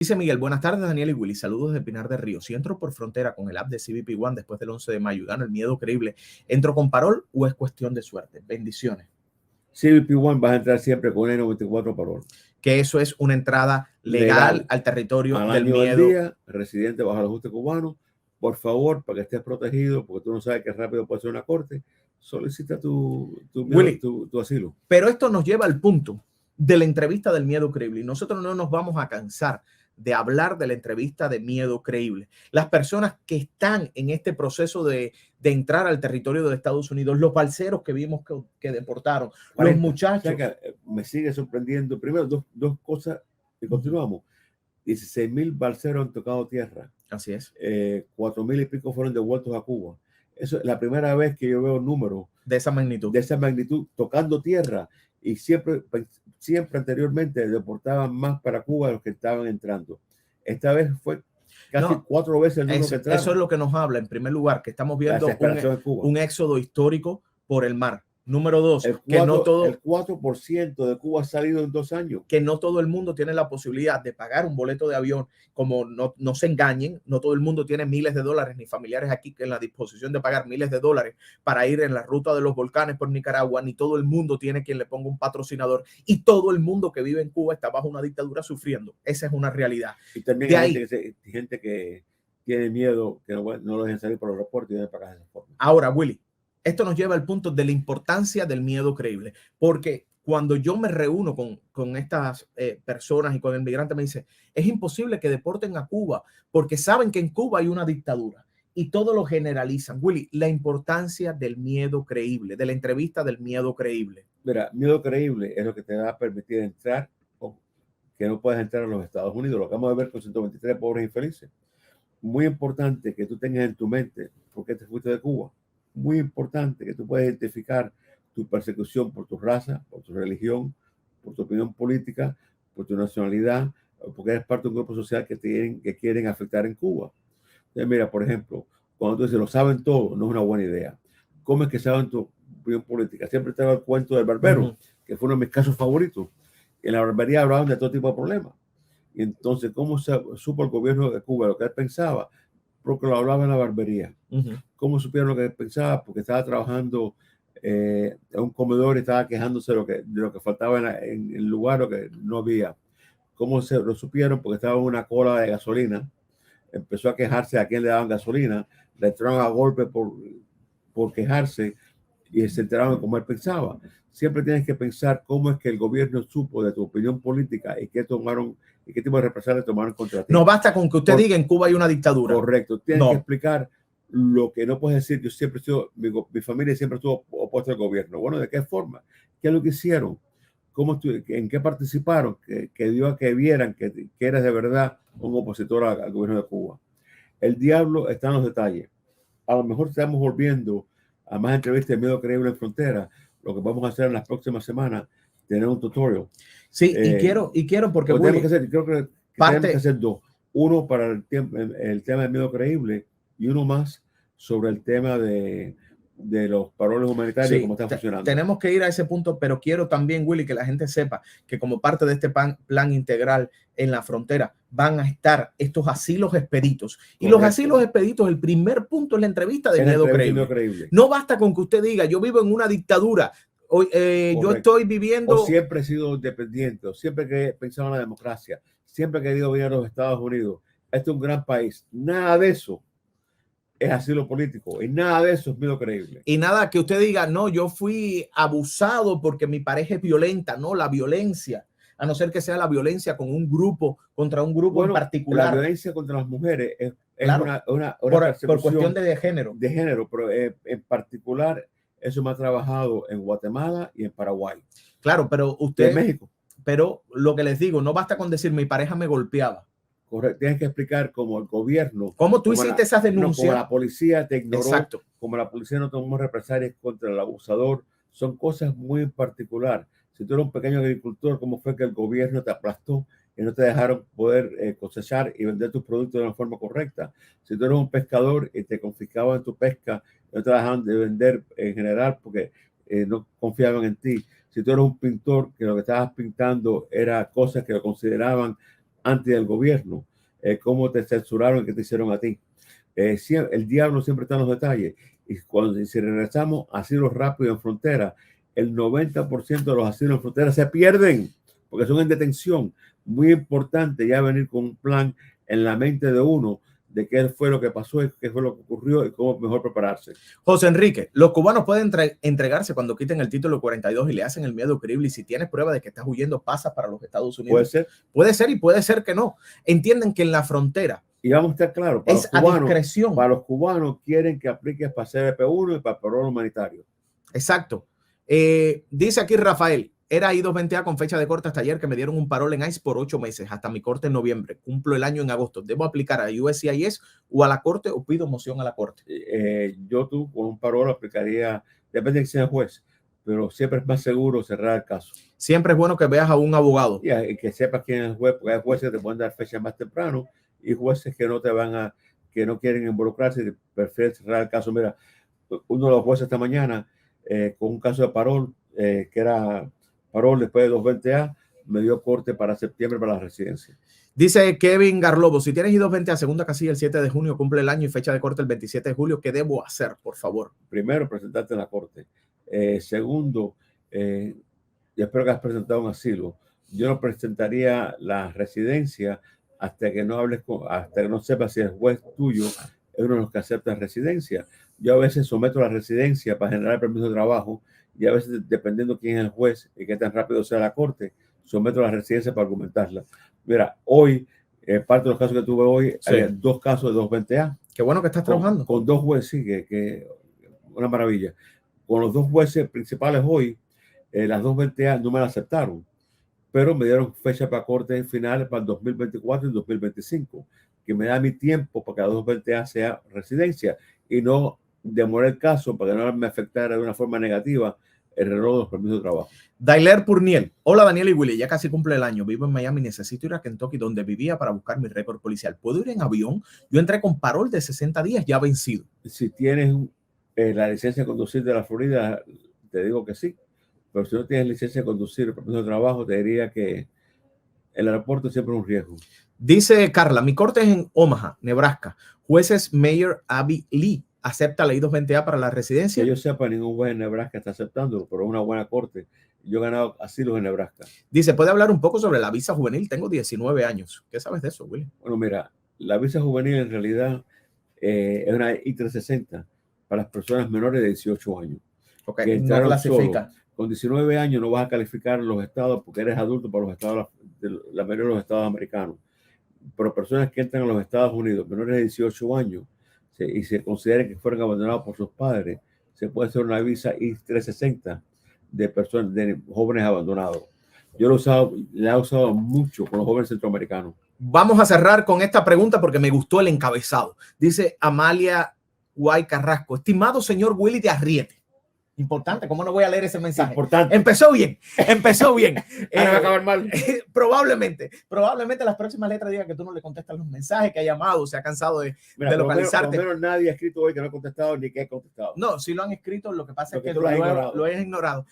Dice Miguel, buenas tardes Daniel y Willy, saludos de Pinar de Río. Si entro por frontera con el app de CBP One después del 11 de mayo, ¿gano el miedo creíble? ¿Entro con parol o es cuestión de suerte? Bendiciones. CBP One vas a entrar siempre con N94 parol. Que eso es una entrada legal al territorio al del año miedo. Del día, residente bajo el ajuste cubano, por favor, para que estés protegido, porque tú no sabes qué rápido puede ser una corte, solicita tu asilo. Pero esto nos lleva al punto de la entrevista del miedo creíble y nosotros no nos vamos a cansar de hablar de la entrevista de miedo creíble. Las personas que están en este proceso de entrar al territorio de Estados Unidos, los balseros que vimos que deportaron, 40, los muchachos. O sea que me sigue sorprendiendo. Primero, dos cosas y continuamos. 16,000 balseros han tocado tierra. Así es. 4,000 y pico fueron devueltos a Cuba. Eso es la primera vez que yo veo números de esa magnitud. De esa magnitud tocando tierra. Y siempre anteriormente deportaban más para Cuba de los que estaban entrando. Esta vez fue casi 4 veces el número que entraron. Eso es lo que nos habla, en primer lugar, que estamos viendo un éxodo histórico por el mar. Número 2, que no todo el 4% de Cuba ha salido en 2 años. Que no todo el mundo tiene la posibilidad de pagar un boleto de avión, como no se engañen, no todo el mundo tiene miles de dólares ni familiares aquí en la disposición de pagar miles de dólares para ir en la ruta de los volcanes por Nicaragua, ni todo el mundo tiene quien le ponga un patrocinador y todo el mundo que vive en Cuba está bajo una dictadura sufriendo. Esa es una realidad. Y también hay gente que tiene miedo que no lo dejen salir por el aeropuerto y deben pagar de esa forma. Ahora, Willy, esto nos lleva al punto de la importancia del miedo creíble, porque cuando yo me reúno con estas personas y con el migrante me dice, es imposible que deporten a Cuba porque saben que en Cuba hay una dictadura y todo lo generalizan. Willy, la importancia del miedo creíble, de la entrevista del miedo creíble. Mira, miedo creíble es lo que te va a permitir entrar o que no puedes entrar a los Estados Unidos. Lo acabamos de ver con 123 pobres infelices. Muy importante que tú tengas en tu mente por qué te fuiste de Cuba. Muy importante que tú puedas identificar tu persecución por tu raza, por tu religión, por tu opinión política, por tu nacionalidad, porque eres parte de un grupo social que quieren afectar en Cuba. Entonces, mira, por ejemplo, cuando tú dices lo saben todo, no es una buena idea. ¿Cómo es que saben tu opinión política? Siempre te da el cuento del barbero, que fue uno de mis casos favoritos. En la barbería hablaban de todo tipo de problemas. Y entonces, ¿cómo supo el gobierno de Cuba lo que él pensaba? Porque lo hablaba en la barbería. ¿Cómo supieron lo que él pensaba? Porque estaba trabajando en un comedor y estaba quejándose de lo que faltaba en el lugar o que no había. ¿Cómo lo supieron? Porque estaba en una cola de gasolina. Empezó a quejarse a quién le daban gasolina. Le entraron a golpe por quejarse y se enteraron de cómo él pensaba. Siempre tienes que pensar cómo es que el gobierno supo de tu opinión política y qué tipo de represalias tomaron contra ti. No basta con que usted diga en Cuba hay una dictadura. Correcto. Tienes que explicar lo que no puedes decir. Yo siempre he sido, mi familia siempre estuvo opuesta al gobierno. Bueno, ¿de qué forma? ¿Qué es lo que hicieron? ¿En qué participaron? Que dio a que vieran que eres de verdad un opositor al gobierno de Cuba. El diablo está en los detalles. A lo mejor estamos volviendo a más entrevistas de miedo creíble en frontera. Lo que vamos a hacer en las próximas semanas, tener un tutorial. Sí, y quiero porque tenemos que hacer, creo que tenemos que hacer 2. Uno para el tema del miedo creíble y uno más sobre el tema de los paroles humanitarios, cómo está funcionando. Tenemos que ir a ese punto, pero quiero también, Willy, que la gente sepa que como parte de este plan integral en la frontera van a estar estos asilos expeditos. Y los asilos expeditos, el primer punto es la entrevista de miedo creíble. No basta con que usted diga, yo vivo en una dictadura, yo estoy viviendo... O siempre he sido independiente, o siempre que he pensado en la democracia, siempre he querido venir a los Estados Unidos. Este es un gran país. Nada de eso es asilo político y nada de eso es miedo creíble. Y nada que usted diga, no, yo fui abusado porque mi pareja es violenta. No, la violencia, a no ser que sea la violencia con un grupo, contra un grupo en particular. La violencia contra las mujeres es claro, una por cuestión de género. De género, pero en particular eso me ha trabajado en Guatemala y en Paraguay. Claro, pero usted... en México. Pero lo que les digo, no basta con decir mi pareja me golpeaba. Correcto. Tienes que explicar cómo el gobierno... ¿Cómo tú hiciste esas denuncias? Como la policía te ignoró. Exacto. Como la policía no tomó represalias contra el abusador. Son cosas muy en particular. Si tú eres un pequeño agricultor, ¿cómo fue que el gobierno te aplastó y no te dejaron poder cosechar y vender tus productos de una forma correcta? Si tú eres un pescador y te confiscaban tu pesca, no te dejaron de vender en general porque no confiaban en ti. Si tú eres un pintor que lo que estabas pintando era cosas que lo consideraban antes del gobierno, cómo te censuraron y qué te hicieron a ti. El diablo siempre está en los detalles. Y si regresamos a asilos rápidos en frontera, el 90% de los asilos en frontera se pierden porque son en detención. Muy importante ya venir con un plan en la mente de uno de qué fue lo que pasó, qué fue lo que ocurrió y cómo mejor prepararse. José Enrique, los cubanos pueden entregarse cuando quiten el título 42 y le hacen el miedo creíble, y si tienes prueba de que estás huyendo, pasas para los Estados Unidos. Puede ser. Puede ser y puede ser que no. Entienden que en la frontera, y vamos a estar claros, es a discreción. Para los cubanos quieren que apliques para CBP1 y para parol humanitario. Exacto. Dice aquí Rafael, era I-220A con fecha de corte hasta ayer, que me dieron un parol en ICE por 8 meses, hasta mi corte en noviembre. Cumplo el año en agosto. ¿Debo aplicar a USCIS o a la corte o pido moción a la corte? Tú con un parol aplicaría, depende de quién sea el juez, pero siempre es más seguro cerrar el caso. Siempre es bueno que veas a un abogado. Y que sepas quién es el juez, porque hay jueces que te pueden dar fecha más temprano y jueces que no te van a, que no quieren involucrarse y prefieren cerrar el caso. Mira, uno de los jueces esta mañana con un caso de parol, que era parol después de 220A, me dio corte para septiembre para la residencia. Dice Kevin Garlobo, si tienes I-220A segunda casilla el 7 de junio, cumple el año y fecha de corte el 27 de julio, ¿qué debo hacer, por favor? Primero, presentarte en la corte. Segundo, yo espero que has presentado un asilo. Yo no presentaría la residencia hasta que no hables hasta que no sepas si el juez tuyo es uno de los que acepta residencia. Yo a veces someto la residencia para generar el permiso de trabajo y a veces, dependiendo quién es el juez y qué tan rápido sea la corte, someto la residencia para argumentarla. Mira, hoy, parte de los casos que tuve hoy, sí, hay 2 casos de 220A. Qué bueno que estás trabajando. Con 2 jueces, sí, que una maravilla. Con los 2 jueces principales hoy, las 220A no me la aceptaron, pero me dieron fecha para cortes finales para el 2024 y 2025, que me da mi tiempo para que la 220A sea residencia y no demore el caso para que no me afectara de una forma negativa el reloj de los permisos de trabajo. Dailer Purniel. Hola Daniel y Willy, ya casi cumple el año. Vivo en Miami, necesito ir a Kentucky donde vivía para buscar mi récord policial. ¿Puedo ir en avión? Yo entré con parol de 60 días ya vencido. Si tienes la licencia de conducir de la Florida, te digo que sí. Pero si no tienes licencia de conducir el permiso de trabajo, te diría que el aeropuerto siempre es un riesgo. Dice Carla, mi corte es en Omaha, Nebraska. Jueces Mayor Abby Lee acepta la I-220A para la residencia. Que yo sepa, ningún juez en Nebraska está aceptándolo, pero es una buena corte. Yo he ganado asilos en Nebraska. Dice, ¿puede hablar un poco sobre la visa juvenil? Tengo 19 años. ¿Qué sabes de eso, Willy? Bueno, mira, la visa juvenil en realidad es una I-360 para las personas menores de 18 años. Okay, que no clasifica. Solo. Con 19 años no vas a calificar en los estados porque eres adulto para los estados, la mayoría de los estados americanos. Pero personas que entran a los Estados Unidos menores de 18 años y se consideren que fueron abandonados por sus padres, se puede hacer una visa I-360 de personas, de jóvenes abandonados. Yo la he usado mucho con los jóvenes centroamericanos. Vamos a cerrar con esta pregunta porque me gustó el encabezado. Dice Amalia Guay Carrasco, estimado señor Willy de Arriete. Importante, ¿cómo no voy a leer ese mensaje? Importante. Empezó bien, empezó bien. Ahora va a acabar mal. Probablemente las próximas letras digan que tú no le contestas los mensajes, que ha llamado, se ha cansado de localizarte. Por lo menos nadie ha escrito hoy que no ha contestado ni que ha contestado. No, sí lo han escrito, lo que pasa es que lo he ignorado.